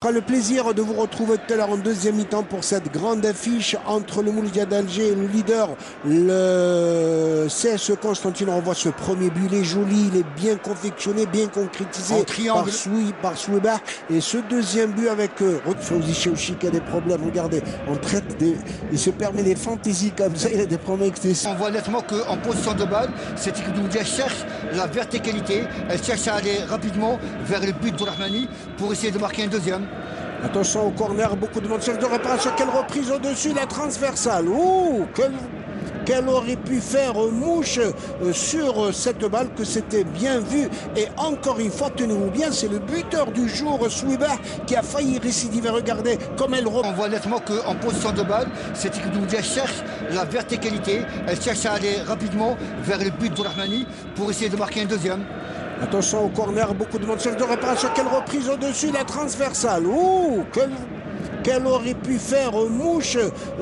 On aura le plaisir de vous retrouver tout à l'heure en deuxième mi-temps pour cette grande affiche entre le Mouloudia d'Alger et le leader, le CSE Constantine. On voit ce premier but, il est joli, il est bien confectionné, bien concrétisé en triangle par Souiba. Et ce deuxième but avec Fawzi Chouchi qui a des problèmes, regardez, il se permet des fantaisies comme ça, il a des problèmes avec On voit nettement qu'en position de balle, cette équipe de Mouloudia cherche la verticalité, elle cherche à aller rapidement vers le but de Rahmani pour essayer de marquer un deuxième. Attention au corner, beaucoup de monde cherche de réparation. Quelle reprise au-dessus, la transversale. Ouh, qu'elle aurait pu faire mouche sur cette balle, que c'était bien vu. Et encore une fois, tenez-vous bien, c'est le buteur du jour, Souiba, qui a failli récidiver. Regardez comme elle On voit nettement qu'en position de balle, cette équipe de Mouloudia cherche la verticalité, elle cherche à aller rapidement vers le but de Rahmani pour essayer de marquer un deuxième. Attention au corner, beaucoup de monde cherche de réparation. Quelle reprise au-dessus, la transversale. Ouh, qu'elle aurait pu faire mouche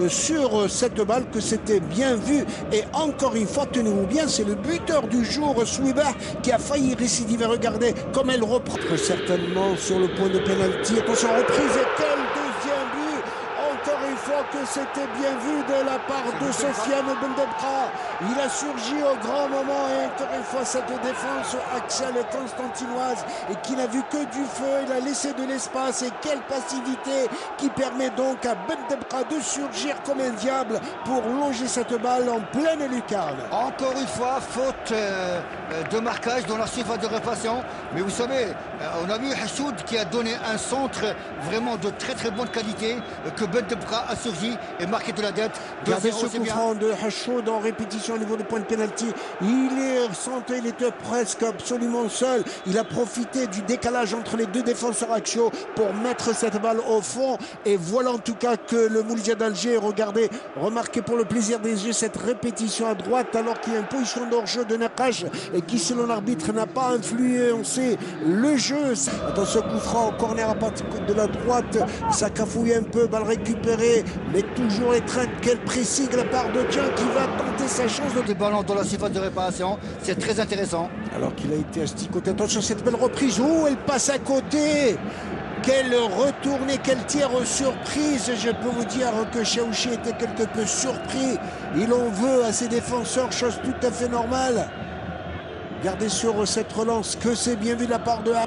sur cette balle, que c'était bien vu. Et encore une fois, tenez-vous bien, c'est le buteur du jour, Souiba, qui a failli récidiver. Regardez comme elle reprend certainement sur le point de pénalty. Attention, reprise, et quel deuxième but! Encore une fois que c'était bien vu de la part de Sofiane Bendebkha. Il a surgi au grand moment, et encore une fois cette défense axiale constantinoise et qui n'a vu que du feu. Il a laissé de l'espace, et quelle passivité qui permet donc à Bendebkha de surgir comme un diable pour longer cette balle en pleine lucarne. Encore une fois, faute de marquage dans la surface de réparation. Mais vous savez, on a vu Hassoud qui a donné un centre vraiment de très très bonne qualité, que Bendebkha a surgi et marqué de la dette. Regardez ce coup franc de Hassoud en répétition au niveau du point de pénalty. Il était presque absolument seul. Il a profité du décalage entre les deux défenseurs axiaux pour mettre cette balle au fond. Et voilà en tout cas que le Mouloudia d'Alger, regardez, remarquez pour le plaisir des yeux cette répétition à droite, alors qu'il y a une position d'hors-jeu de Nakash et qui, selon l'arbitre, n'a pas influencé le jeu. Attention, coup franc, corner à partir de la droite, ça cafouille un peu, balle récupérée, mais toujours étreinte. Quelle précise de la part de Dieng qui va tenter sa chance de ballon dans la surface de réparation, c'est très intéressant. Alors qu'il a été asticoté. Attention, cette belle reprise, où elle passe à côté. Quelle retournée, quelle tir surprise. Je peux vous dire que Chouchi était quelque peu surpris. Il en veut à ses défenseurs, chose tout à fait normale. Regardez sur cette relance, que c'est bien vu de la part de A.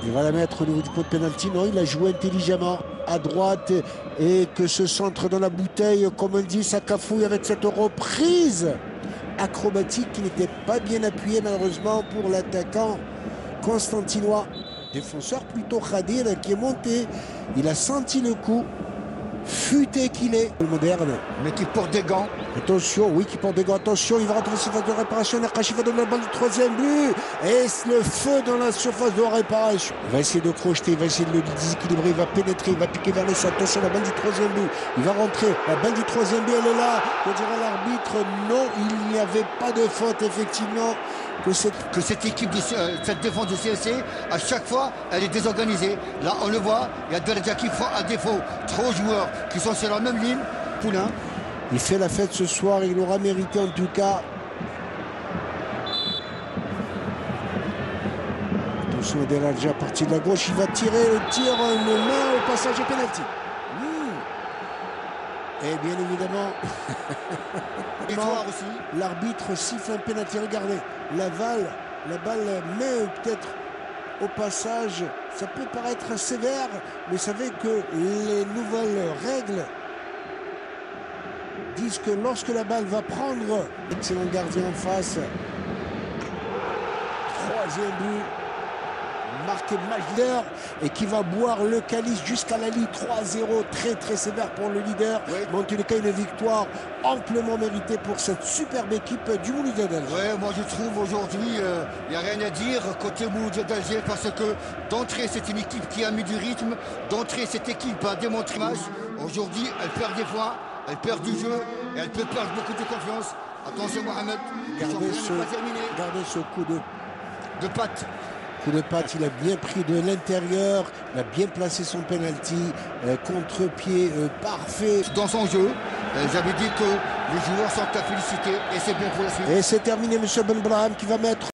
Il va la mettre au niveau du point de pénalty. Non, il a joué intelligemment à droite, et que ce centre dans la bouteille, comme on dit, ça cafouille avec cette reprise acrobatique qui n'était pas bien appuyée malheureusement pour l'attaquant constantinois. Défenseur plutôt Khadir qui est monté, il a senti le coup, futé qu'il est, moderne. Mais qui porte des gants. Attention, oui, qui porte des gants. Attention, il va rentrer dans la surface de réparation. Nakash va donner la balle du troisième but. Et le feu dans la surface de réparation. Il va essayer de crocheter, il va essayer de le déséquilibrer, il va pénétrer, il va piquer vers les centres. Attention, la balle du troisième but. Il va rentrer. La balle du troisième but, elle est là. Que dira l'arbitre? Non, il n'y avait pas de faute, effectivement. Que cette équipe, cette défense du CSC, à chaque fois, elle est désorganisée. Là, on le voit, il y a Dereja qui font à défaut 3 joueurs qui sont sur la même ligne. Poulain. Il fait la fête ce soir, il aura mérité en tout cas. Attention, Dereja parti de la gauche, il va tirer le tir, une main au passage et pénalty. Et bien évidemment, l'arbitre siffle un pénalty. Regardez, la balle met peut-être au passage. Ça peut paraître sévère, mais vous savez que les nouvelles règles disent que lorsque la balle va prendre, excellent gardien en face. Troisième but. Marqué majeur, et qui va boire le calice jusqu'à la ligne. 3-0, très très sévère pour le leader. Oui. Mais en tous les cas, une victoire amplement méritée pour cette superbe équipe du Mouloudia d'Alger. Oui, moi je trouve aujourd'hui, il n'y a rien à dire côté Mouloudia d'Alger, parce que d'entrée, c'est une équipe qui a mis du rythme. D'entrée, cette équipe a démontré l'image. Aujourd'hui, elle perd des points, elle perd du jeu, et elle peut perdre beaucoup de confiance. Attention, Mohamed, regardez ce coup de patte. Coup de patte, il a bien pris de l'intérieur, il a bien placé son penalty, contre-pied parfait. Dans son jeu, j'avais dit que les joueurs sont à féliciter, et c'est bien pour la suite. Et c'est terminé, M. Benbrahim qui va mettre